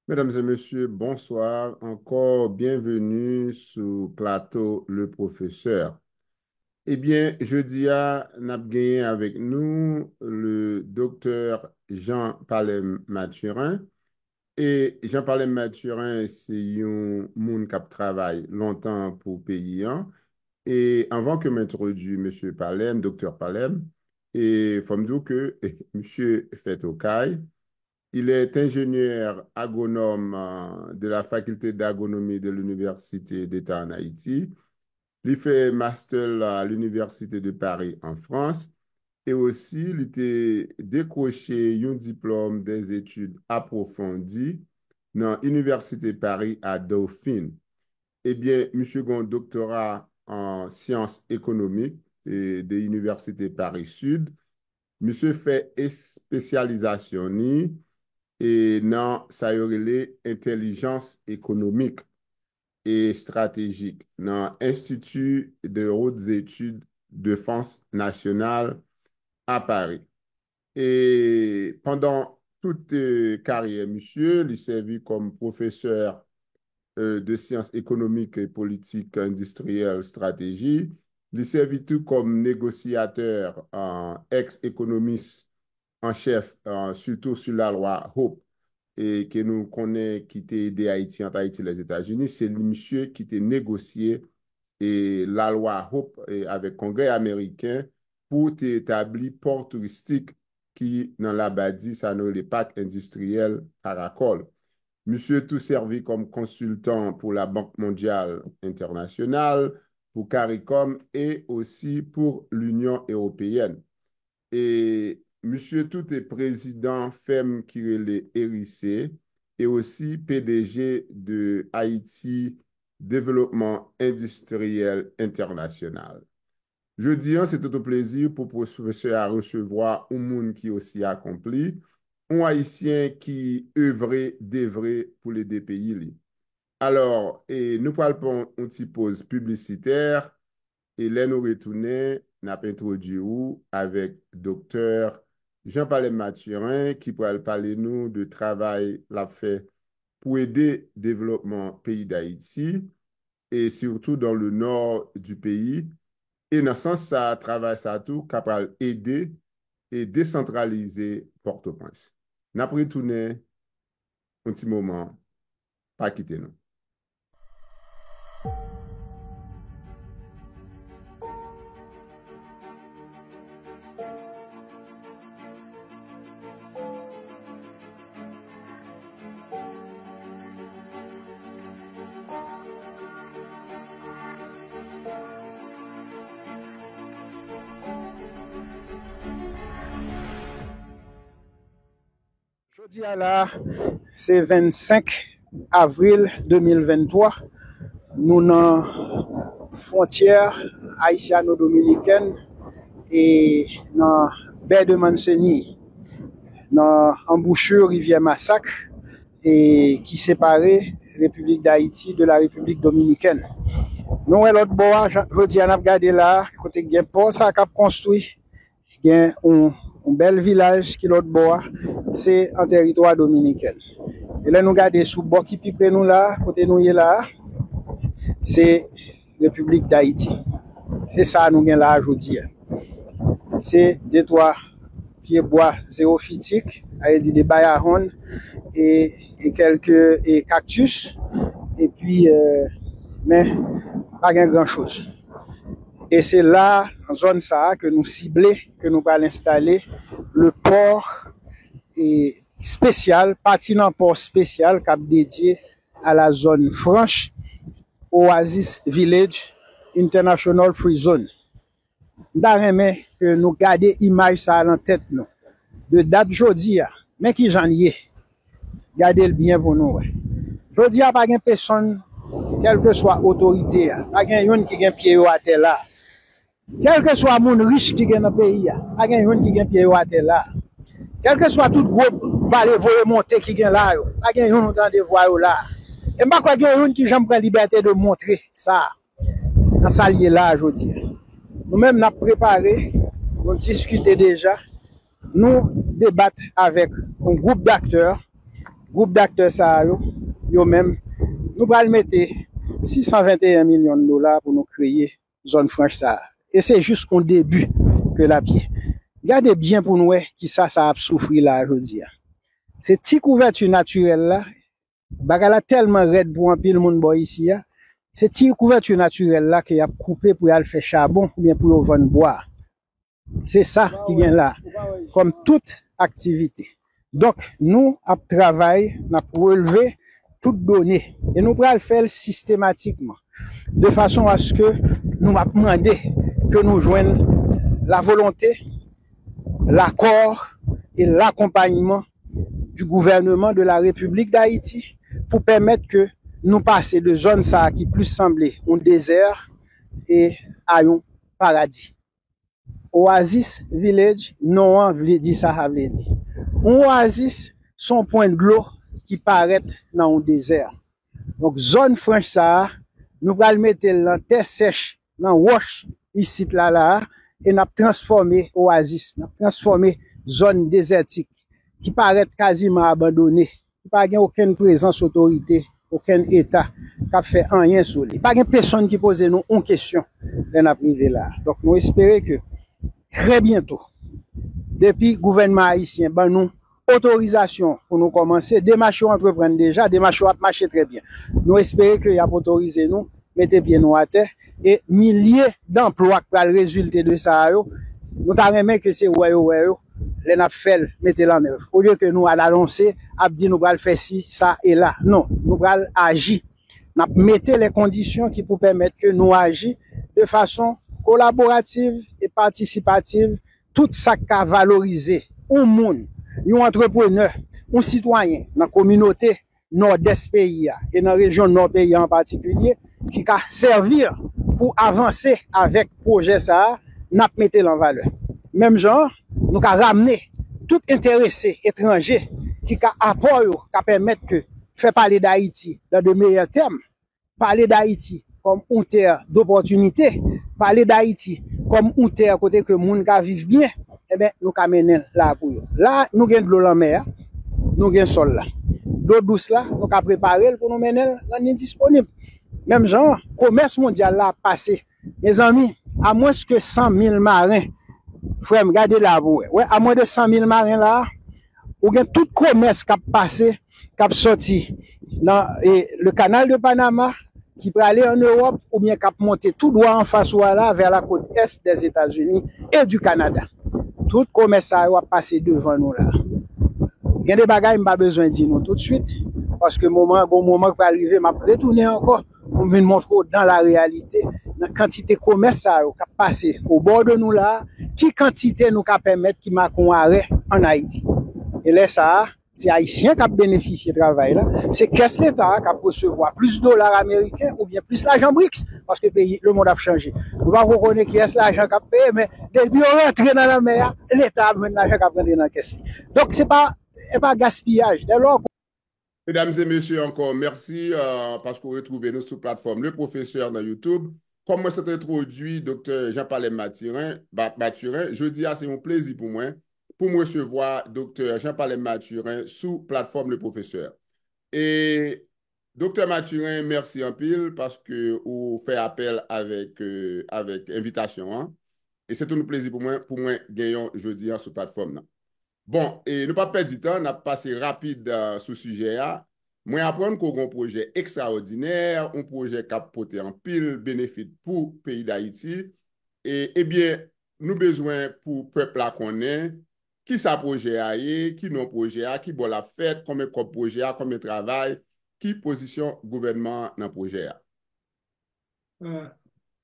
Mesdames et messieurs, bonsoir. Encore bienvenue sur plateau Le Professeur. Eh bien, jeudi a, n'a gagné avec nous le docteur Jean Palem Mathurin. Et Jean Palem Mathurin, c'est un monde qui a travaillé longtemps pour le pays, hein. Et avant que m'introduise monsieur Palem, docteur Palem, et faut me dire que monsieur fait au CAI. Il est ingénieur agronome de la faculté d'agronomie de l'Université d'État en Haïti. Il fait master à l'Université de Paris en France et aussi il a décroché un diplôme des études approfondies dans l'Université Paris à Dauphine. Eh bien, monsieur a un doctorat en sciences économiques de l'Université Paris Sud. Monsieur fait spécialisation et dans ça y aurait intelligence économique et stratégique dans l'Institut de hautes études de défense nationale à Paris. Et pendant toute carrière, monsieur, il servi comme professeur de sciences économiques et politiques industrielles stratégie. Il servi tout comme négociateur, ex-économiste en chef, surtout sur la loi Hope et que nous connaissons qui t'a aidé Haïti entre Haïti et les États-Unis, c'est le monsieur qui t'a négocié et la loi Hope avec le Congrès américain pour établir port touristique qui, dans la Badi, ça nous les parcs industriels Caracol. Monsieur tout servi comme consultant pour la Banque mondiale internationale, pour CARICOM et aussi pour l'Union européenne. Et monsieur tout est président FEM qui est hérissé et aussi PDG de Haïti Développement Industriel International. Jeudi, c'est tout un plaisir pour le professeur à recevoir un monde qui est aussi accompli, un Haïtien qui œuvrait, d'œuvrer pour les deux pays. Alors, et nous parlons une petite pause publicitaire. Et là, nous retournons, nous avons introduit avec docteur Jean-Paul Mathurin qui pourra parler nous de travail l'a fait pour aider le développement pays d'Haïti et surtout dans le nord du pays. Et dans ce sens, ça travaille ça tout capable d'aider et décentraliser Port-au-Prince. Nous avons retourné un petit moment, pas quitter nous. Jeudi à la, c'est 25 avril 2023. Nous dans frontière haïtiano-dominicaine et dans baie de Mancenille, dans embouchure rivière Massacre et qui séparait République d'Haïti de la République dominicaine. Nous l'autre bois, jeudi à regardé là, côté gen port ça cap construit, gen un bel village qui l'autre bois, c'est en territoire dominicain. Et là nous regarder sous bord qui pipe nous là, côté nous est là, c'est République d'Haïti. C'est ça nous gain là aujourd'hui. C'est des toits pieds bois zéophytiques, a dit des bayaron et quelques cactus et puis mais pas grand chose. Et c'est là, en zone ça, que nous ciblons, que nous allons installer le port spécial, pertinent port spécial, cap dédié à la zone franche, Oasis Village International Free Zone. D'ailleurs, que nous gardions l'image ça en tête, nous. De date jeudi, mais qui j'en y est. Gardez le bien pour nous. Jeudi, il n'y a pas de personne, quelle que soit l'autorité, pas de qui a un pied à terre là. Quel que soit mon riche qui est dans le pays, pas de qui a un pied à terre là. Quel que soit tout gros balai monter qui est là, pas de qui de voir là. Et pas quoi qu'il qui j'aime prendre liberté de montrer ça. Dans ça lié là aujourd'hui. Nous-mêmes nous avons préparé, nous discuté déjà, nous débattons avec un groupe d'acteurs groupe d'acteurs ça yo même nous allons mettre 621 millions de dollars pour nous créer zone franche ça. Et c'est juste un début que la pied. Gardez bien pour nous qui ça a souffrir là aujourd'hui. C'est petite couverture naturelle là, bagala tellement raide pour un pile monde boy ici là. C'est petite couverture naturelle là qui a coupé pour aller faire charbon ou bien pour vendre bois. C'est ça qui vient là, comme toute activité. Donc, nous, à travail, nous avons relevé toutes données et nous allons le faire systématiquement, de façon à ce que nous allons demander que nous joignons la volonté, l'accord et l'accompagnement du gouvernement de la République d'Haïti pour permettre que nous passions de zones ça qui plus semblaient un désert et à un paradis. Oasis Village, non, vle di ça vle di. Un oasis, son point de l'eau qui paraît dans un désert. Donc, zone franche ça, nous allons mettre dans terre sèche, dans roche, ici, là, et nous transformé oasis, nous transformé zone désertique, qui paraît quasiment abandonnée, qui n'a pas aucune présence autorité, aucun État, qui a fait rien sur lui. Pas de personne qui pose nous une question, dans la privée là. Donc, nous espérons que, très bientôt, depuis le gouvernement haïtien, ben nous, autorisation pour nous commencer, démarche entreprendre déjà, démarche a marché très bien. Nous espérons qu'il y a autorisé nous, mettez pied nous à terre, et milliers d'emplois qui vont résulter de ça, nous t'arrêtons que c'est les n'a fait, mettez la en œuvre. Au lieu que nous allons annoncer, dit nous allons faire ci, ça et là. Non, nous allons agir. Nous mettons les conditions qui pour permettre que nous agissions de façon collaborative et participative, tout ça qui a valorisé un monde, un entrepreneur, un citoyen dans la communauté nord-est pays et dans la région nord pays en particulier, qui a servir pour avancer avec le projet ça, n'a mis en valeur. Même genre, nous avons ramené tout intéressé étranger qui a apport, qui permettre que faire parler d'Haïti dans de meilleurs termes, parler d'Haïti comme une terre d'opportunité, parler d'Haïti comme une terre côté que moun ka vive bien, eh ben nous ka mener là pour eux. Là nous gagne de l'eau en mer, nous gagne sol là. L'eau douce là, nous ka préparer pour nous mener là disponible. Même genre, commerce mondial là passé. Mes amis, à moins que 100 000 marins, frère, regardez là ouais, à moins de 100 000 marins là, ou gagne tout commerce qui a passé, qui a sorti dans le canal de Panama, qui peut aller en Europe ou bien qui monter tout droit en face ou là vers la côte est des États-Unis et du Canada. Tout commerce a passé devant nous là. Il y a des bagages qui pas besoin de dire nous tout de suite parce que bon moment qui va arriver, m'a retourner encore pour venir montrer dans la réalité la quantité de commerce qui a passé au bord de nous là, qui quantité nous qui permettre qui m'a qu'on arrêt en Haïti. Et là ça c'est Haïtien qui a bénéficié de travail là, c'est qu'est-ce l'État qui a recevoir plus de dollars américains ou bien plus l'argent BRICS parce que le monde a changé. On va reconnaître qui est l'argent qui a payé, mais depuis on rentre dans la mer, l'État a besoin l'argent qui a pris dans la caisse. Donc c'est pas gaspillage. Mesdames et messieurs, encore merci parce que vous retrouvez nous sur la plateforme Le Professeur dans YouTube. Comme moi, c'est introduit Dr. Jean-Paul Mathurin, jeudi, c'est un plaisir pour moi recevoir Dr. Jean-Paul Mathurin sous plateforme Le Professeur. Et Dr. Mathurin, merci en pile parce que vous faites appel avec invitation. Hein? Et c'est un plaisir pour moi gagnant jeudi sur cette plateforme. Là. Bon, et ne pas perdre du temps, on a passé rapide sur ce sujet. Moi, apprendre qu'on a un projet extraordinaire, un projet qui a porté en pile bénéfice pour le pays d'Haïti. Et eh bien, nous avons besoin pour le peuple à connaître qui ça projet a, qui non projet a, qui bon la fête, combien de projet a, combien de travail, qui position gouvernement dans le projet a.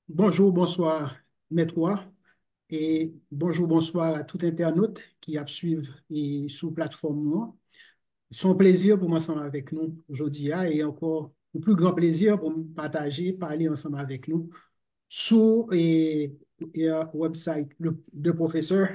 Bonjour, bonsoir, maître. Et bonjour, bonsoir à tout internaute qui a suivi sous plateforme. C'est un plaisir pour m'ensemble avec nous aujourd'hui et encore un plus grand plaisir pour me partager, parler ensemble avec nous sur website de professeur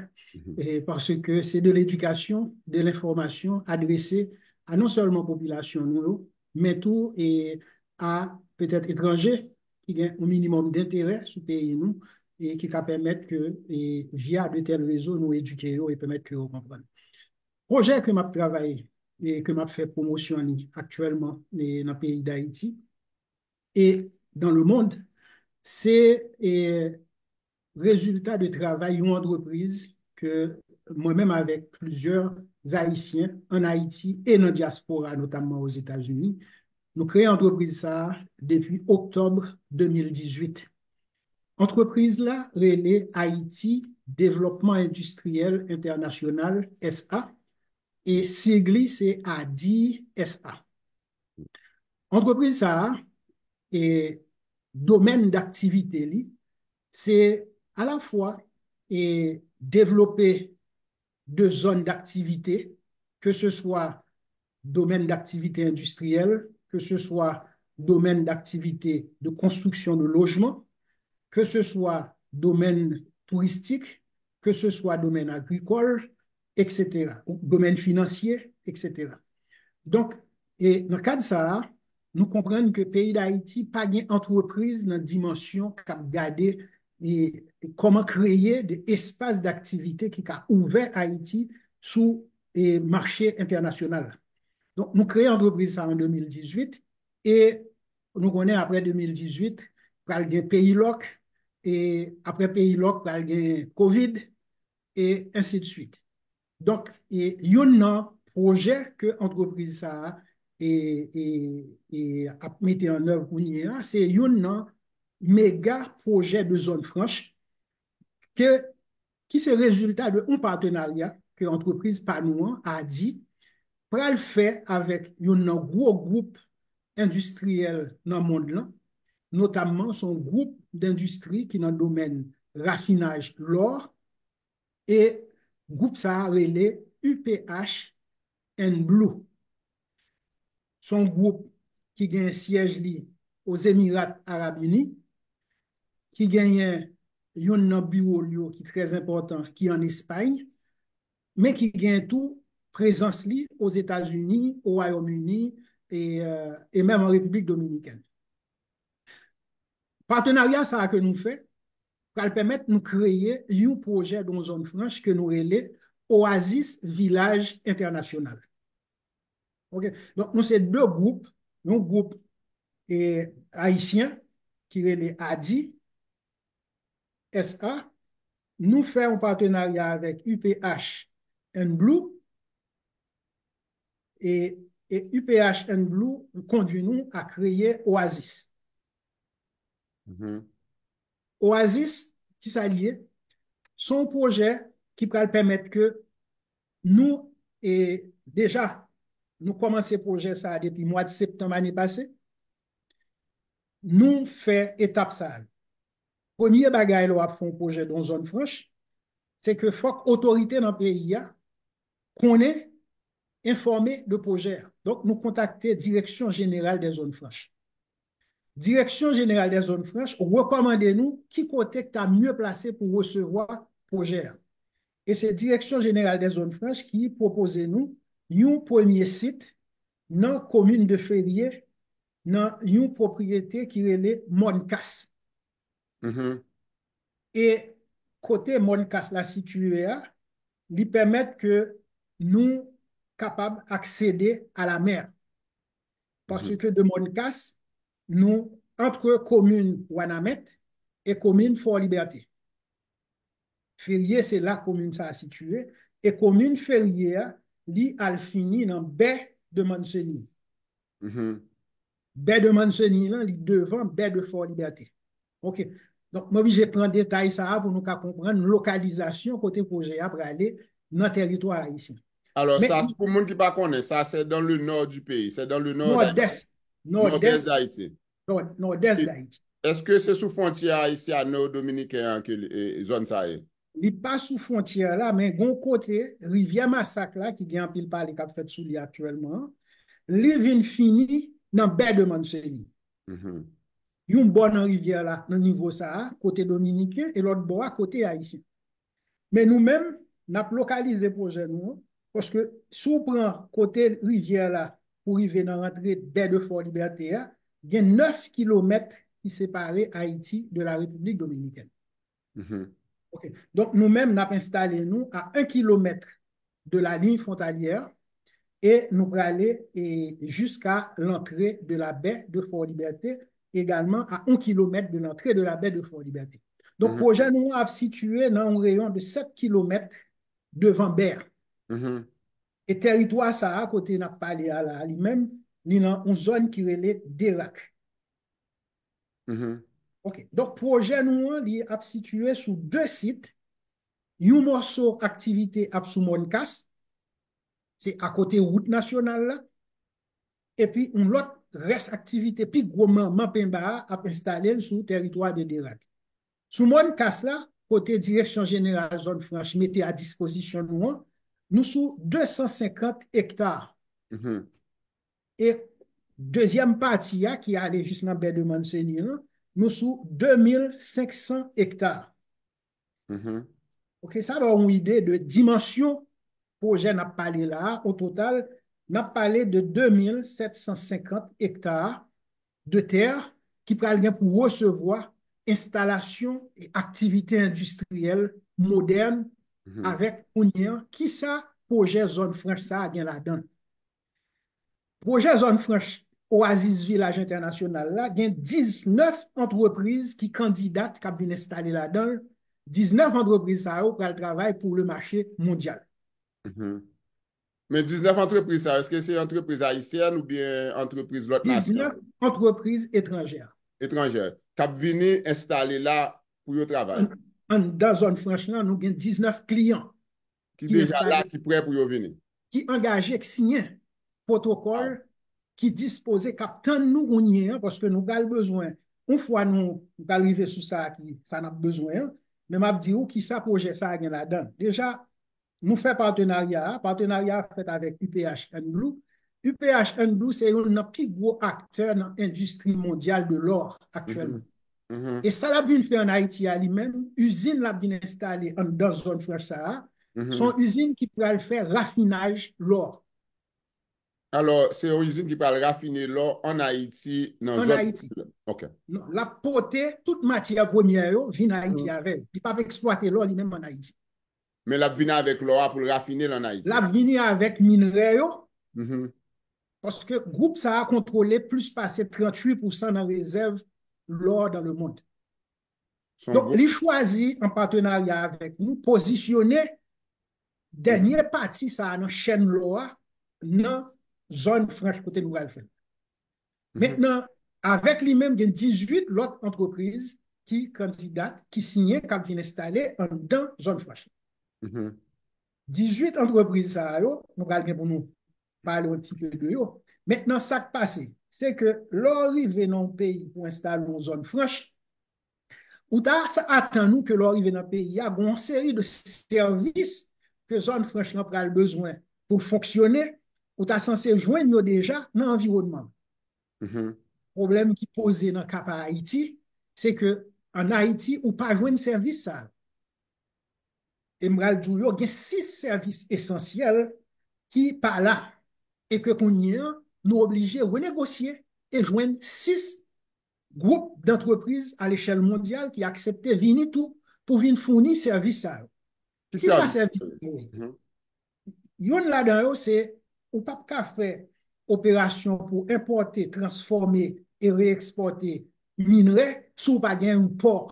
parce que c'est de l'éducation, de l'information adressée à non seulement la population, nous, mais tout et à peut-être étrangers qui ont un minimum d'intérêt sur le pays nous et qui permettent que via de tels réseaux nous éduquer et permettre que nous comprenions. Projet que m'a travaillé et que m'a fait promotion actuellement dans le pays d'Haïti et dans le monde, c'est résultat de travail d'une entreprise que moi-même avec plusieurs Haïtiens en Haïti et dans la diaspora, notamment aux États-Unis, nous créons l'entreprise ça depuis octobre 2018. Entreprise là, relais Haïti Développement Industriel International SA et sigle c'est ADI SA. Entreprise ça et domaine d'activité, c'est à la fois et développer de zones d'activité, que ce soit domaine d'activité industrielle, que ce soit domaine d'activité de construction de logements, que ce soit domaine touristique, que ce soit domaine agricole, etc., ou domaine financier, etc. Donc, et dans le cadre de ça, nous comprenons que le pays d'Haïti n'a pas d'entreprise dans la dimension qui a gardé et comment créer des espaces d'activité qui ont ouvert Haïti sous le marché international. Donc, nous créons l'entreprise en 2018 et nous connaissons après 2018, par le pays loc et après pays loc, par le COVID et ainsi de suite. Donc, il y a un projet que l'entreprise a mis en œuvre, c'est un méga projet de zone franche que, qui est le résultat d'un partenariat que l'entreprise Panouan a dit pour le faire avec un gros groupe industriel dans le monde, là, notamment son groupe d'industrie qui est dans le domaine raffinage l'or et groupe ça relé UPH and Blue. Son groupe qui gagne un siège aux Émirats Arabes Unis, qui gagne un bureau qui est très important, qui est en Espagne, mais qui gagne tout présence aux États-Unis, au Royaume-Uni et même en République dominicaine. Partenariat ça que nous faisons pour permettre de nous créer un projet dans une zone franche que nous relais Oasis Village International. Okay? Donc, nous, c'est deux groupes. Un groupe haïtien qui relais ADI, SA. Nous faisons un partenariat avec UPH and Blue et UPH and Blue conduit nous à créer Oasis. Oasis, qui s'allie, son projet qui peut permettre que nous, et déjà, nous commençons ce projet ça depuis le mois de septembre l'année passée, nous faisons étape ça. Premier bagage là pour un projet dans une zone franche, c'est que faut que l'autorité dans le pays connaît informé de projet. Donc, nous contactons la Direction générale des zones franches. Direction générale des zones franches, recommandez-nous qui côté est mieux placé pour recevoir projet. Et c'est Direction générale des zones franches qui propose nous un premier site dans la commune de Ferrier, dans une propriété qui est Moncas. Et côté Moncas la située, lui permettre que nous capables d'accéder à la mer. Parce que de Moncas, nous, entre commune Ouanamet et commune Fort-Liberté. Ferrier, c'est la commune ça a situé. Et commune Ferrier, li al fini dans baie de Manceni. Baie de Manceni, là, li devant baie de Fort-Liberté. OK. Donc, moi, je prends détail ça pour nous comprendre localisation côté projet pour aller dans le territoire haïtien. Alors, mais, ça, pour le monde qui ne connaît pas, ça, c'est dans le nord du pays. C'est dans le nord-est. Nord-est d'Haïti. Nord-est d'Haïti. Est-ce que c'est sous frontière ici à nord-dominicain que zone ça est? Il n'est pas sous frontière là, mais bon côté, rivière Massacre là, qui vient pile par les cap fait sous lui actuellement, il vient fini dans baie de Manceni. Une bonne rivière là, dans niveau ça, côté dominicain, et l'autre bois côté haïtien. Mais nous-mêmes, nous avons localisé le projet nous, parce que si on prend côté rivière là, pour arriver dans l'entrée baie de Fort-Liberté, il y a 9 km qui séparent Haïti de la République dominicaine. Okay. Donc, nous-mêmes, nous avons installé nous à 1 km de la ligne frontalière et nous allons aller jusqu'à l'entrée de la baie de Fort-Liberté, également à 1 kilomètre de l'entrée de la baie de Fort-Liberté. Donc, le Mhm. projet nous a situé dans un rayon de 7 kilomètres devant Berre. Mhm. Et territoire ça, à côté n'a pas parlé à lui-même, il y a une zone qui est Dérac. Mhm. OK. Donc, projet nous il est situé sur 2 sites. Un morceau activité à sous Moncasse, c'est à côté route nationale là. Et puis, un autre reste activité, puis gros Mampemba a installé sur le territoire de Dérac. Sous Moncasse là, côté direction générale zone franche, mettez à disposition nous sous 250 hectares. Mhm. Et deuxième partie qui allait juste dans la baie de Monseigneur, nous sous 2500 hectares. Mhm. OK, ça va une idée de dimension projet n'a parlé là. Au total, n'a parlé de 2750 hectares de terre qui prennent pour recevoir installation et activités industrielles modernes Mhm. avec Ounien. Qui ça, projet zone franche, ça a bien là-dedans. Projet zone franche, Oasis Village International, là, il y a 19 entreprises qui candidatent qui viennent installer là-dedans. 19 entreprises ça pour le travail pour le marché mondial. Mhm. Mais 19 entreprises, ça, est-ce que c'est entreprise haïtienne ou bien entreprise de l'autre nation 19 entreprises étrangères. étrangère qui venu installer là pour le travail, Dans la zone franche, nous avons 19 clients qui qui déjà là, installent, qui prêt pour y venir. qui engagés, qui signent Ah. protocole, qui disposent, captant nous, on y est, parce que nous avons besoin. Une fois nous arrivons sur ça, qui ça n'a besoin, mais m'a dit qui ça projet ça là-dedans. Déjà, nous faisons partenariat fait avec UPH Blue. UPH Blue, c'est un plus gros acteur dans l'industrie mondiale de l'or actuellement. Mhm. Mhm. Et ça l'a bien fait en Haïti à lui-même, usine l'a bien installée dans la zone franche Sahara, Mhm. son usine qui pourrait faire raffinage l'or Alors, c'est une usine qui parle raffiner l'or en Haïti, dans en zone. Haïti. OK. Non, la portée, toute matière première, vient en Haïti Mhm. avec. Il ne peut pas exploiter l'or lui-même en Haïti. Mais la vient avec l'or pour le raffiner en La Haïti. venir avec minerais, Mhm. parce que le groupe ça a contrôlé plus passé 38% dans la réserve l'or dans le monde. Son Donc, gros. il choisit en partenariat avec nous, positionner Mhm. dernière partie ça dans la chaîne l'or dans la zone franche côté nous faire. Mhm. Maintenant, avec lui-même, il y a 18 autres entreprises qui candidatent, qui signent, qui viennent installer dans la zone franche. Mhm. 18 entreprises, ça, nous allons pour nous parler un petit peu de eux. Maintenant, ça qui passe, c'est que l'arrivée dans le pays pour installer une zone franche, ou ça attend nous que l'arrivée dans le pays, il y a une série de services que zone franche n'a pas besoin pour fonctionner, ou tu as censé joindre déjà dans l'environnement. Mhm. Problème qui posé dans le cas par Haïti, c'est que en Haïti, ou pas joindre service ça. Et m'ral dou yo, il y a 6 services essentiels qui par là et que qu'on y est, nous obligés à renégocier et joindre 6 groupes d'entreprises à l'échelle mondiale qui acceptent de venir tout pour venir fournir service ça. Qui Qui ça service? service? Mhm. Yon là-dedans, c'est ou pas qu'à faire opération pour importer, transformer et réexporter minerais sous pas un port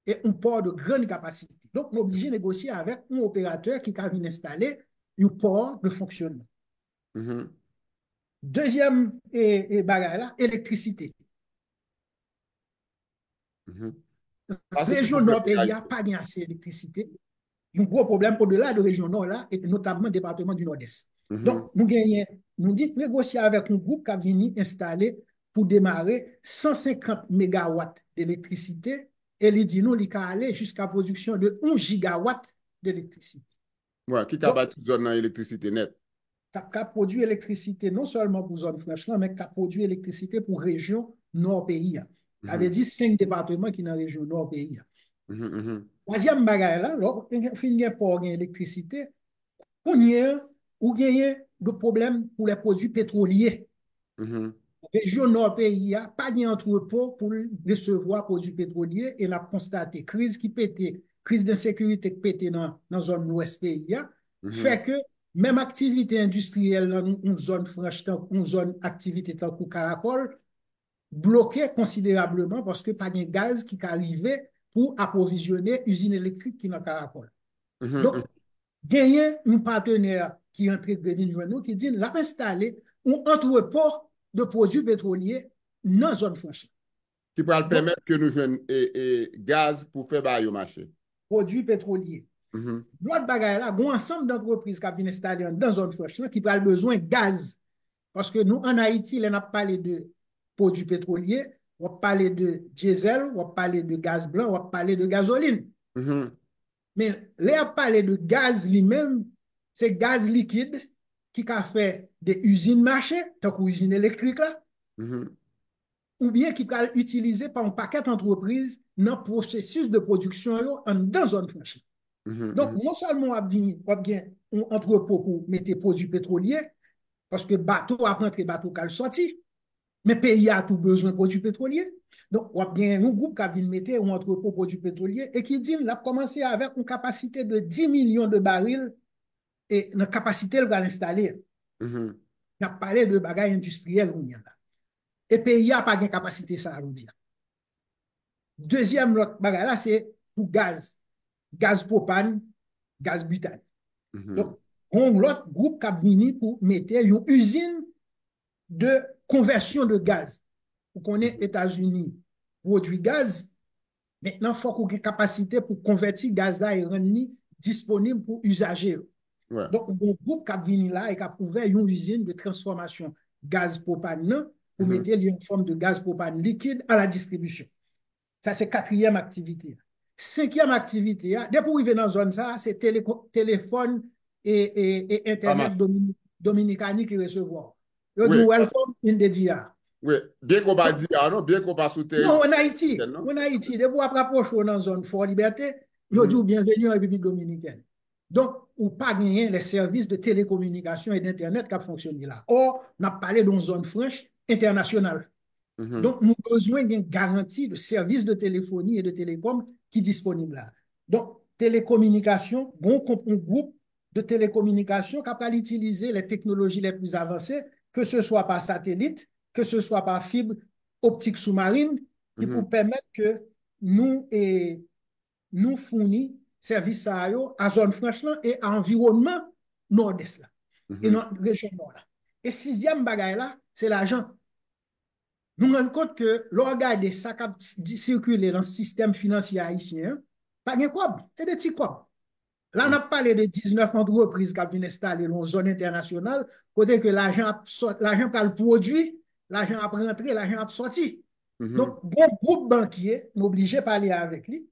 et un port de grande capacité. Donc, on est obligé de négocier avec un opérateur qui a installer un port de fonctionnement. Mhm. Deuxième bagage là, électricité. Mhm. Ah, c'est un Région problème nord pour les pays a Haïtiens. pas bien assez d'électricité. Un gros problème au-delà de région nord là, et notamment le département du nord-est. Mhm. Donc, nous gagnons, nous dit négocier avec un groupe qui a venu installer pour démarrer 150 mégawatts d'électricité et il dit nous, il a aller jusqu'à la production de 1 gigawatt d'électricité. Ouais, qui Donc, a toute zone dans l'électricité nette. qui a produit électricité non seulement pour zone franche, mais qui a produit électricité pour région nord pays. Il avait Mhm. dit 5 départements qui sont dans la région nord pays. Mhm. Mhm. Troisième bagage là, il y a pas d'électricité, on y a ou gagner de problèmes pour les produits pétroliers. Mhm. Région nord pays a pas d'entrepôt pour recevoir produits pétroliers et l'a constaté crise qui pétait, crise d'insécurité qui pétait dans la zone ouest pays Mhm. fait que même activité industrielle dans une zone franche, une zone activité tant que Caracol, bloqué considérablement parce que pas de gaz qui arrivait pour approvisionner usine électrique qui dans Caracol. Donc, gagner un partenaire qui entre nous qui dit l'a installé un entrepôt de produits pétroliers dans la zone franche. Qui pourra le permettre que nous jouions gaz pour faire bail au marché. Produits pétroliers. L'autre bagaille là, un ensemble d'entreprises qui viennent installer dans la zone franche qui ont besoin de gaz. Parce que nous, en Haïti, on a parlé de produits pétroliers, on a parlé de diesel, on a parlé de gaz blanc, on a parlé de gasoline. Mais là, on a parlé de gaz lui-même, c'est gaz liquide qui a fait des usines marché, tant que usine électrique là, ou bien qui est utilisé par un paquet d'entreprises dans le processus de production dans la zone franchie. Donc, non seulement on a bien un entrepôt pour mettre des produits pétroliers, parce que bateau a rentré, bateau qui a sorti, mais le pays a tout besoin de produits pétroliers. Donc, on a bien un groupe qui a mettre un entrepôt de produits pétroliers et qui dit qu'il a commencé avec une capacité de 10 millions de barils et une capacité qu'il va installer. Il a parlé de bagages industriels. Et le pays n'a pas de capacité ça à dire. Deuxième bagage là, c'est pour gaz. Gaz propane, gaz butane. Donc, on a l'autre groupe qui a venu pour mettre une usine de conversion de gaz. Vous connaissez États-Unis produit gaz. Maintenant, il faut qu'on ait une capacité pour convertir gaz là et rendre disponible pour usagers. Ouais. Donc, un groupe qui a venu là et qui a ouvert une usine de transformation gaz propane pour mettre une forme de gaz propane liquide à la distribution. Ça, c'est quatrième activité. Cinquième activité, dès pour arriver dans la zone, ça, c'est téléphone et Internet dominicain qui recevoir. Yo dit welcome in the DR. Oui, bien qu'on va dire, non, bien qu'on va soutenir. Non, en Haïti, dès pour approcher dans la zone Fort Liberté, yo dit bienvenue en République dominicaine. Donc, ou pas gagner les services de télécommunication et d'Internet qui fonctionnent là. Or, on a parlé d'une zone franche internationale. Donc, nous avons besoin d'une garantie de services de téléphonie et de télécom qui est disponible là. Donc, télécommunication, bon, un groupe de télécommunication capable d'utiliser les technologies les plus avancées, que ce soit par satellite, que ce soit par fibre optique sous-marine, qui pour permettre que nous fournissons services à zone franche et à environnement nord-est là, et notre région nord là. Et sixième bagaille là, c'est l'argent. Nous rendons compte que l'organe de ça qui circule dans le système financier haïtien, pas de quoi, c'est des petits quoi. Là, on a parlé de 19 entreprises qui viennent installer dans une zone internationale, côté que l'argent a le produit, l'argent a rentré, l'argent a sorti. Donc, bon groupe banquier, nous obligé de parler avec lui,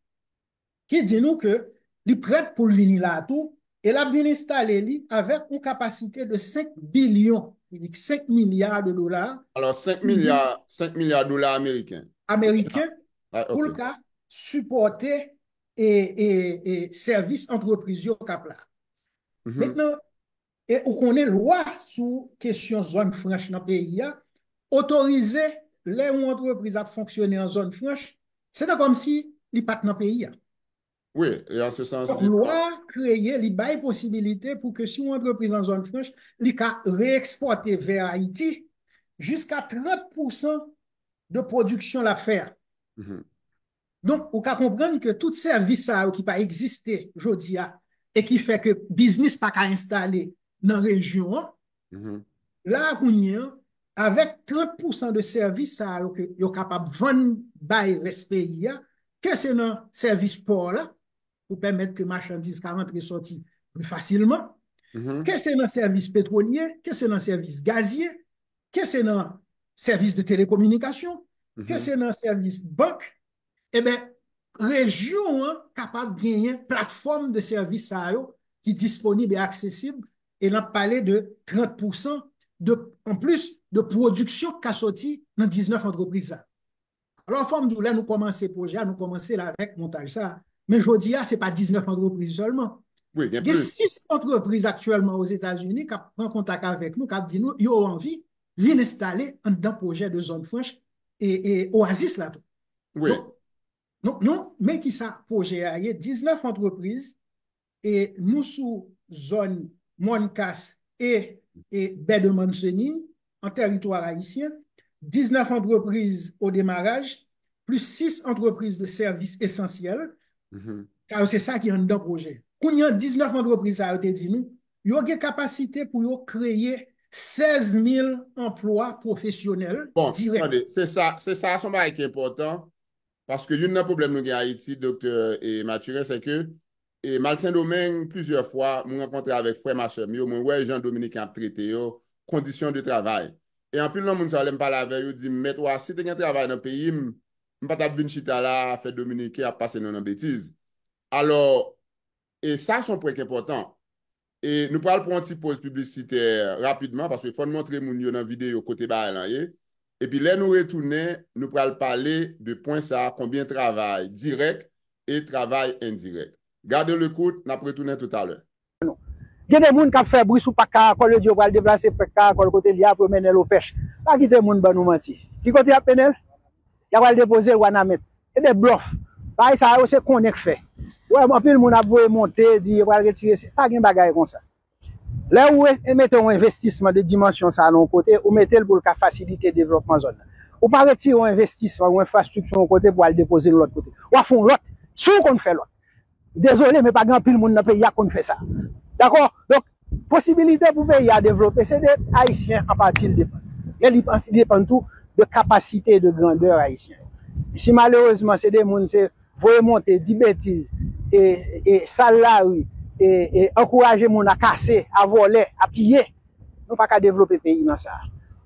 qui dit nous que il prête pour venir là tout, et là, bien installé lui avec une capacité de 5 billions, il dit 5 milliards de dollars. Alors, 5 milliards de dollars américains. Pour le cas, supporter et service entreprise au cap là. Maintenant, et on connaît loi sur question zone franche dans le pays, autoriser les entreprises à fonctionner en zone franche, c'est comme si ils partent dans le pays. Oui, et en ce sens. La loi créer, il y a possibilité pour que si une entreprise en zone franche, il peut réexporter vers Haïti jusqu'à 30% de production la faire. Donc, on peut comprendre que tout service qui peut exister aujourd'hui et qui fait que business pas installé dans la région, là, avec 30% de services que vous capable de vendre by respect, que c'est dans le service port là, pour permettre que marchandises rentrent et sortent plus facilement, que c'est dans le service pétrolier, que c'est dans le service gazier, que c'est dans le service de télécommunication, que c'est dans le service banque, eh bien, région capable de gagner une plateforme de services qui est disponible et accessible, et on a parlé de 30% en plus de production qui a sorti dans 19 entreprises. Alors, forme d'où là, nous commençons le projet, nous commençons avec montage ça. Mais je dis, ce n'est pas 19 entreprises seulement. Oui, il y a 6 entreprises actuellement aux États-Unis qui prennent contact avec nous, qui disent nous, ils ont envie de l'installer dans un projet de zone franche et Oasis là. Oui. Donc, non, mais qui ça projet, il y a 19 entreprises et nous sous zone Moncas et Baie de Manzoni en territoire haïtien, 19 entreprises au démarrage, plus 6 entreprises de services essentiels, car c'est ça qui est un dans projet. Quand il y a 19 entreprises, ça a été dit nous, il y a une capacité pour créer 16 000 emplois professionnels Bon, directs. attendez, c'est ça, son bail qui est important, parce que l'un des problèmes nous avons en Haïti, docteur et Mathurin, c'est que, et Mal Saint-Domingue, plusieurs fois, nous rencontré avec frère ma soeur, moi, ouais, Jean-Dominique a traité, yo, conditions de travail. Et en plus, le monde, ça, parler avec eux, dit, mais toi, si tu as un travail dans le pays, je ne pas venir chita là, faire Dominique, à passer dans une bêtise. Alors, et ça, c'est un point important. Et nous parlons pour un petit pause publicitaire rapidement parce qu'il faut nous montrer mon dans la vidéo côté bas. Et puis là, nous retourner, nous parlons parler de points ça, combien de travail direct et travail indirect. Gardez le coup, nous retourner tout à l'heure. Il y a des gens qui font bruit sous pas caracol, le Dieu va le déplacer pour caracol côté lié pour mener l'eau pêche. Pas quitter les gens ban nous mentir. Qui côté à penel? Il va le déposer ou anamet. Et des bluffs. Pareil ça c'est connect fait. Ouais, en plus le monde a voulu monter, dire va retirer, pas gain bagaille comme ça. Là où mettons un investissement de dimension ça à l'un côté, ou mettez le pour faciliter le développement zone. Ou pas retirer un investissement ou infrastructure au côté pour aller déposer de l'autre côté. Ou à fond l'autre, sous qu'on fait l'autre. Désolé, mais pas grand pile monde dans le pays qu'on fait ça. D'accord? Donc, possibilité pour le pays à développer, c'est des Haïtiens en partie le dépend. Il dépend tout de capacité de grandeur haïtienne. Si malheureusement, c'est des gens qui vont monter, dire bêtises, et salariés, et encourager les gens à casser, à voler, à piller, nous ne pouvons pas développer le pays dans ça.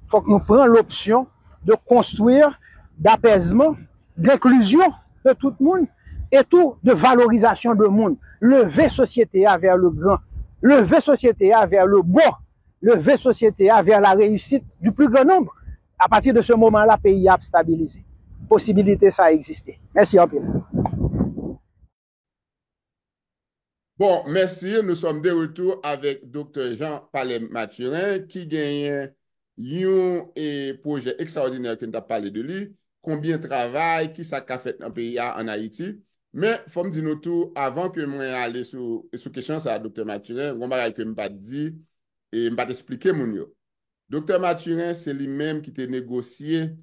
Il faut que nous prenions l'option de construire, d'apaisement, d'inclusion de tout le monde, et tout de valorisation de monde. Lever société vers le grand, lever société vers le bon, lever société vers la réussite du plus grand nombre. À partir de ce moment-là, le pays a stabilisé. Possibilité, ça a existé. Merci, Anpil. Bon, merci. Nous sommes de retour avec Dr. Jean-Palais Mathurin qui gagne un projet extraordinaire que nous avons parlé de lui. Combien de travail, qui ça a fait dans le pays en Haïti. Mais il faut me dire nous tout, avant que moi aller sur question ça, Dr. Mathurin, on va que je pas dit et je pas expliquer mon yo. Dr. Mathurin, c'est lui-même qui a négocié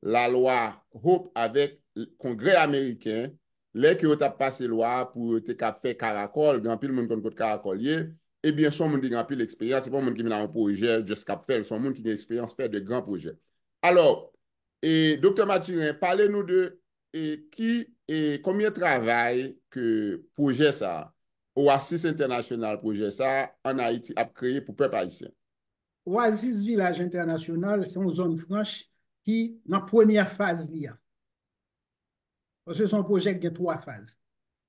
la loi Hope avec le Congrès américain. Les qui ont passé loi pour te faire caracol, grand pile monde contre caracolier, eh bien son monde qui grand pile expérience, c'est pas monde qui vient dans un projet juste cap faire, son monde qui a expérience faire de grands projets. Alors, et docteur Mathurin, parlez-nous de combien de travail que projet ça, Oasis International projet ça en Haïti a créé pour peuple haïtien. Oasis Village International, c'est une zone franche qui, dans la première phase, parce que son projet a 3 phases.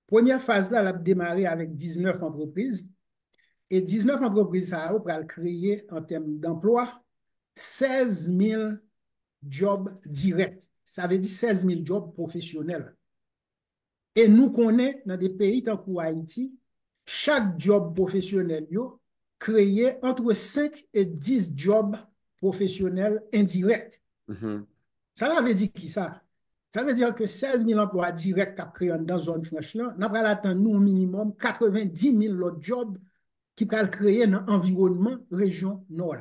Première phase, là, elle a démarré avec 19 entreprises. Et 19 entreprises, ça a créé, en termes d'emploi, 16 000 jobs directs. Ça veut dire 16 000 jobs professionnels. Et nous connaissons, dans des pays tant que Haïti, chaque job professionnel créé entre 5 et 10 jobs professionnels indirects. Ça veut dire qui ça? Ça veut dire que 16 000 emplois directs qu'a créé dans la zone franche là, nous allons attendre nous au minimum 90 000 autres jobs qui peuvent créer dans l'environnement région nord.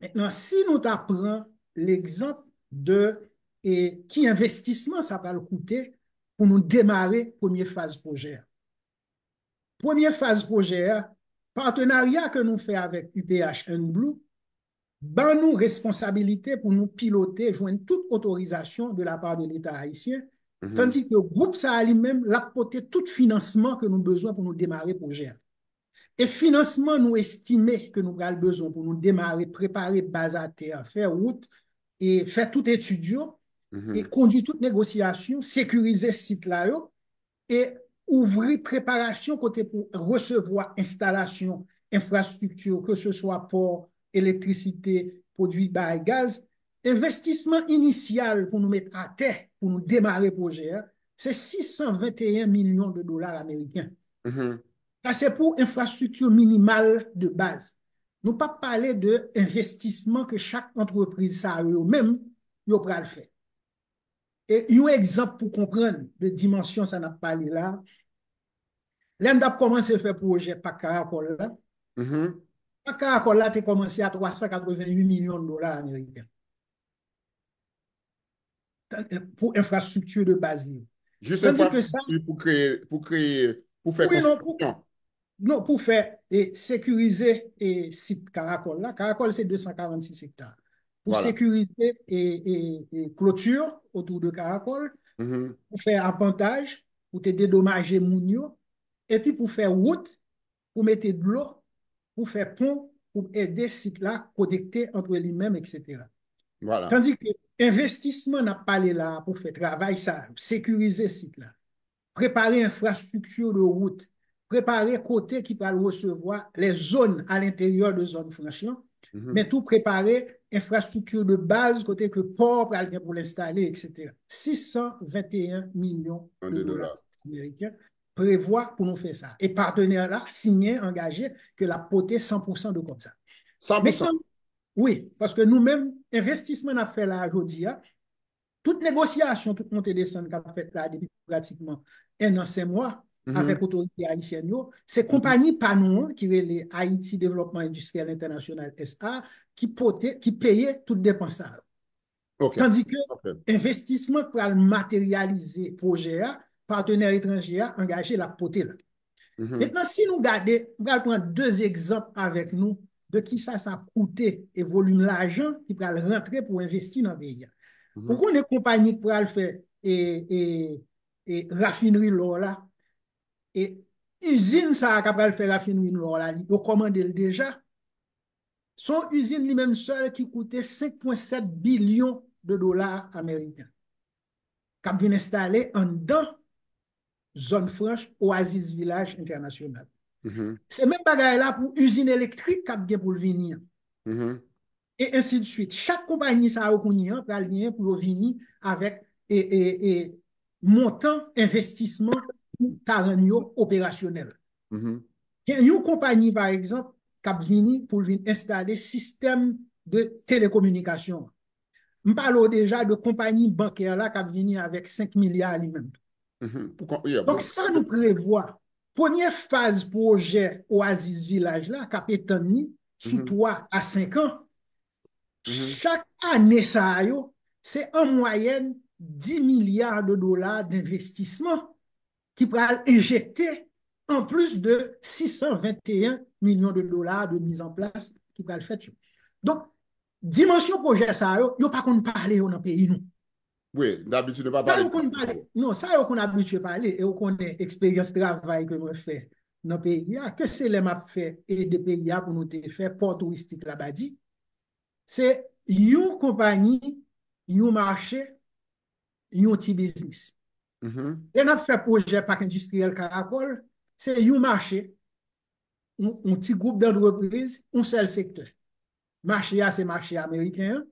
Maintenant, si nous apprenons l'exemple de qui investissement ça va coûter pour nous démarrer première phase projet. Première phase projet, partenariat que nous faisons avec UPH and Blue, ben nous responsabilité pour nous piloter, joindre toute autorisation de la part de l'État haïtien, tandis que le groupe ça lui-même l'a porté tout financement que nous avons besoin pour nous démarrer le projet. Et financement, nous estimons que nous avons besoin pour nous démarrer, préparer base à terre, faire route et faire tout étudiant et conduire toute négociation, sécuriser ce site-là et ouvrir préparation côté pour recevoir installation, infrastructure, que ce soit pour électricité, produits par gaz. Investissement initial pour nous mettre à terre, pour nous démarrer le projet, c'est 621 millions de dollars américains. Ça, c'est pour infrastructure minimale de base. Nous ne pas parler de investissement que chaque entreprise a eux-mêmes, ils ont le faire. Et un exemple pour comprendre de dimension, ça n'a pas parlé là. L'on a commencé à faire projet par Caracol là. Mhm. Par Caracol là, tu commencé à 388 millions de dollars américains pour infrastructure de base. Juste Tandis que ça, infrastructure pour faire oui, non, construction. non, pour faire et sécuriser et site Caracol là, Caracol c'est 246 hectares. Pour Voilà. sécuriser et clôture autour de Caracol, Mhm. pour faire avantage, pour te dédommager Mounio, et puis pour faire route, pour mettre de l'eau, pour faire pont, pour aider site là connecté entre lui-même, etc. Voilà. Tandis que investissement n'a pas là pour faire travail, ça, sécuriser site là, préparer infrastructure de route, préparer côté qui va recevoir les zones à l'intérieur de zones franchies, Mhm. mais tout préparer infrastructure de base, côté que port pour l'installer, etc. 621 millions Un de de dollars dollars. américains prévoient pour nous faire ça. Et partenaires là, signés, engagés, que la poter 100% de comme ça. 100%. Maintenant, oui, parce que nous-mêmes, investissement n'a fait là aujourd'hui, toute négociation, toute montée des descente qu'a fait là depuis pratiquement 1 an, 5 mois Mhm. avec l'autorité haïtienne, c'est Mhm. compagnie pas nous qui est les Haïti Développement Industriel International SA qui payait toutes dépenses. OK. Tandis que OK. investissement pour matérialiser projet, partenaires étrangers engagé la potée là. Mhm. Maintenant, si nous regardons, nous allons prendre deux exemples avec nous de qui ça a coûté et volume l'argent qui va rentrer pour investir dans le pays. Mhm. Pourquoi les compagnies pour le faire et raffinerie l'or là et usine ça qui va le faire raffinerie l'or là, ils commandent déjà. Son usine lui-même seul qui coûtait 5,7 billions de dollars américains. Qui a bien installé en dans zone franche Oasis Village International. Mhm. C'est même bagaille là pour usine électrique qui a bien pour venir. Mhm. Et ainsi de suite. Chaque compagnie ça a pour venir avec et montant investissement pour carrière opérationnel. Mhm. Il y a une compagnie, par exemple, qui a venu pour venir installer système de télécommunication. Je parle déjà de compagnie bancaire là qui a venu avec 5 milliards lui-même. Mhm. Yeah, Donc, bon. ça nous prévoit. Première phase projet Oasis Village là, qui a été sous Mhm. 3 à 5 ans. Mhm. Chaque année, ça, c'est en moyenne 10 milliards de dollars d'investissement qui pourra injecter en plus de 621 millions de dollars de mise en place qui pourra le faire. Donc, dimension projet, ça, yo pas qu'on parler dans le pays, nous. Oui, d'habitude, ne pas Ça, parler de yo qu'on parle, non, ça, yo qu'on habitué à parler et on connaît expérience de travail que nous fait dans le pays. Que c'est les maps fait et des pays pour nous faire port touristique là-bas dit. C'est une compagnie, un marché, un petit business. Mhm. Et on a fait projet parc industriel Caracol, c'est un marché, un petit groupe d'entreprises, un seul secteur. Marché, c'est marché américain.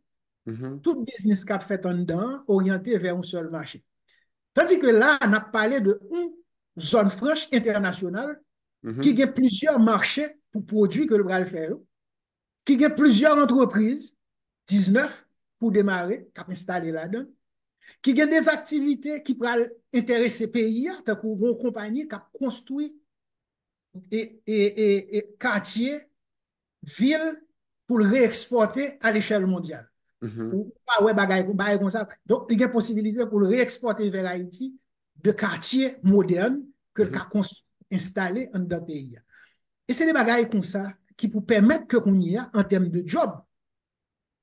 Mhm. Tout business qu'a fait en dedans, orienté vers un seul marché. Tandis que là, on a parlé de une zone franche internationale qui Mhm. a plusieurs marchés pour produits que le bras faire, qui a plusieurs entreprises, 19 pour démarrer, qui a installé là-dedans, qui a des activités qui peuvent intéresser pays, tant une compagnie qui a construit et quartier, ville pour le réexporter à l'échelle mondiale. Mhm. Ou pas ouais bagaille comme ça. Donc, il y a possibilité pour le réexporter vers Haïti de quartiers modernes que le Mhm. a installé dans le pays. Et c'est des bagailles comme ça qui pour permettre que qu'on y a en termes de job,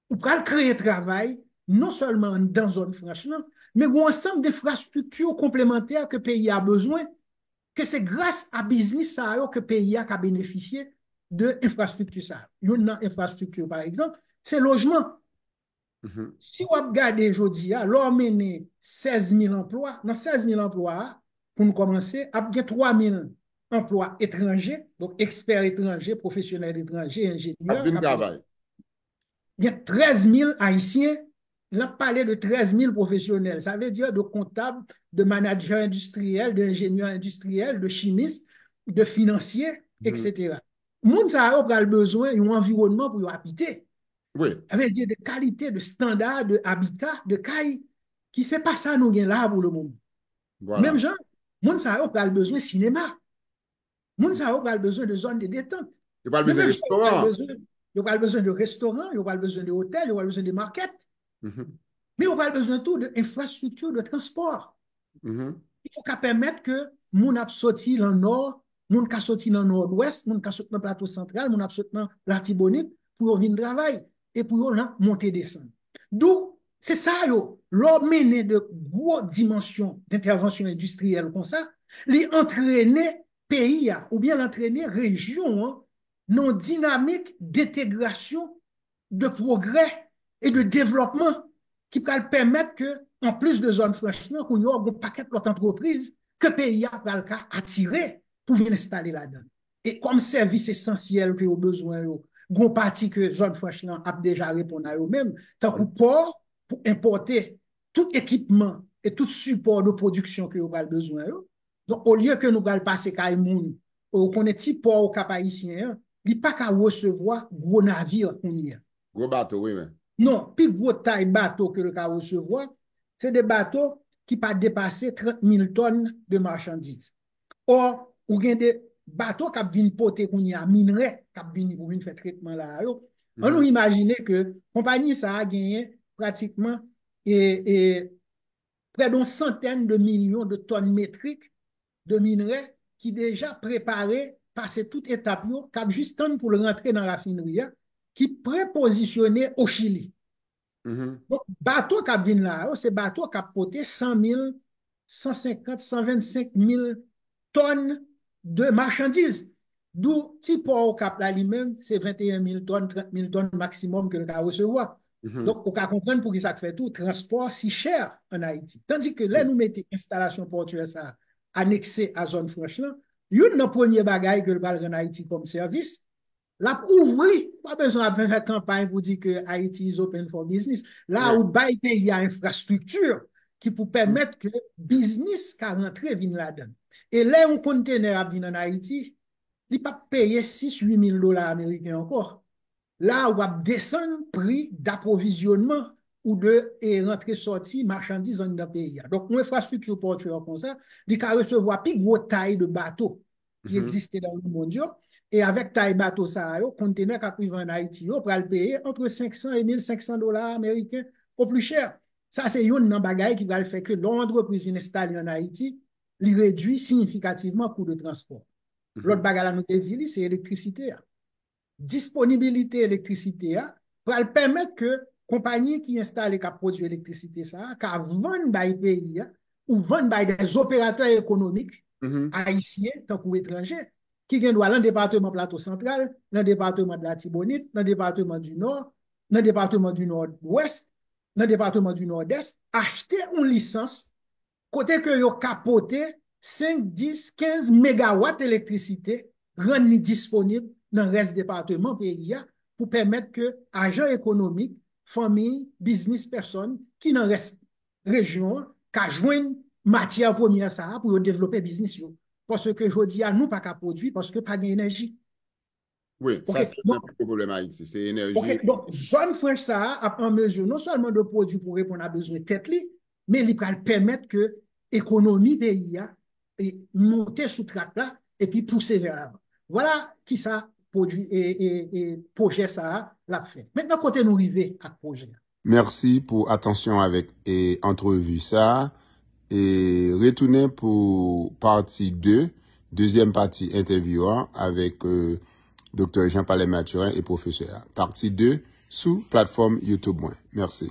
ou pour créer travail, non seulement dans une zone franche, mais un ensemble d'infrastructures complémentaires que le pays a besoin, que c'est grâce à business ça que le pays a bénéficié de l'infrastructure. Une infrastructure, par exemple, c'est logement. Mhm. Si vous regardez aujourd'hui, l'on mène 16 000 emplois, dans 16 000 emplois, pour nous commencer, il y a 3 000 emplois étrangers, donc experts étrangers, professionnels étrangers, ingénieurs. Abvin travail. Il y a 13 000 Haïtiens. On a parlé de 13 000 professionnels. Ça veut dire de comptables, de managers industriels, d'ingénieurs industriels, de chimistes, de financiers, Mhm. etc. Moun ça a besoin d'un environnement pour y habiter. Oui, Ça veut dire de qualité, de standard, de habitat, de caille, qui c'est pas ça nous gain là pour le moment. Même voilà. gens, moun ça a besoin de cinéma. Moun sa yo pral besoin de zone de détente. Il n'y a pas besoin de restaurant. Yo pral besoin de restaurants, yo pral besoin de hôtels, yo pral besoin de market. Mais yo pral besoin tout d'infrastructures de transport. Il faut qu'à permettre que moun ap sorti dans le nord, moun ka sorti dans le nord-ouest, moun ka sorti dans le plateau central, moun ap sorti dans l'Artibonite pour venir travailler et pour monter descendre. Donc, c'est ça, l'homme mené de grosses dimensions d'intervention industrielle comme ça, les entraîner pays ou bien l'entraîner région non dynamique d'intégration, de progrès et de développement qui peut permettre que, en plus de zones franchement, qu'on y a un paquet d'autres entreprises que le pays a attiré pour venir installer là-dedans. Et comme service essentiel que vous avez besoin, une partie que zone franchement a déjà répondu à eux-mêmes, tant que port pour importer tout équipement et tout support de production que vous avez besoin. Donc, au lieu que nous allons passer à moun, qu'on est petit port au Cap Haïtien, il n'y a pas qu'à recevoir gros navires qu'on y a. Gros bateau, oui, mais. Non, plus gros taille bateau que le cas recevoir, c'est des bateaux qui peuvent dépasser 30 000 tonnes de marchandises. Or, ou bien des bateaux qui viennent porter qu'on y a minerais, qui viennent pour venir faire traitement là. On nous imagine que la compagnie ça a gagné pratiquement près d'une centaine de millions de tonnes métriques de minerais qui déjà préparés, passé toute étape, qui juste temps pour le rentrer dans la raffinerie, qui prépositionné au Chili. Donc, bateau qui vient là, c'est bateau qui a porté 100 000, 150, 125 000 tonnes de marchandises. D'où, si port au Cap là lui-même, c'est 21 000 tonnes, 30 000 tonnes maximum que le cas recevoir. Donc, on peut comprendre pour qui ça fait tout, transport si cher en Haïti. Tandis que là, nous mettons installation portuaire ça annexée à zone franche là, il y a un premier bagage que le bal en Haïti comme service. Là, ouvrir, pas besoin de faire campagne pour dire que Haïti is open for business. Là où il y a infrastructure qui peut permettre que business qui rentre vienne là-dedans. Et là, un conteneur vient en Haïti, il ne peut pas payer 6-8 000 dollars américains encore. Là, on va descendre le prix d'approvisionnement ou de rentrer-sortir marchandises dans le pays. Donc, une infrastructure portuaire comme ça, il peut recevoir plus gros taille de bateaux qui existait dans le monde. Et avec taille bateau, ça, le conteneur qui arrive en Haïti, on peut le payer entre 500 et 1500 dollars américains au plus cher. Ça, c'est une bagaille qui va le faire que l'entreprise installée en Haïti, il réduit significativement le coût de transport. L'autre bagaille, nous dit, c'est l'électricité. Disponibilité d'électricité pour permettre que compagnie qui installe et qui produit l'électricité, ça, qui vendent par pays ou vendent par des opérateurs économiques haïtiens, tant qu'étrangers, qui viennent dans le département plateau central, dans le département de la Tibonite, dans le département du Nord, dans le département du Nord-Ouest, dans le département du Nord-Est, acheter une licence, côté que yo capoté 5, 10, 15 mégawatts d'électricité, rendre disponible dans le reste du département pays pour permettre que agents économiques, familles, business personnes qui dans reste région, qu'à joindre matière première ça pour développer business yo. Parce que je dis à nous pas qu'à produire parce que pas d'énergie. Oui, ça c'est le problème Haïti, c'est l'énergie. Donc, zone franche ça a en mesure non seulement de produire pour répondre à besoin de tête li, mais il va permettre que l'économie pays et monter sous track là et puis pousser vers l'avant. Voilà qui ça produit et projet ça l'a fait. Maintenant côté nous arriver à projet. Merci pour attention avec et entrevue ça. Et retourner pour partie 2, deuxième partie interview avec Dr. Jean-Palais Mathurin et professeur. Partie 2 sous plateforme YouTube. Merci.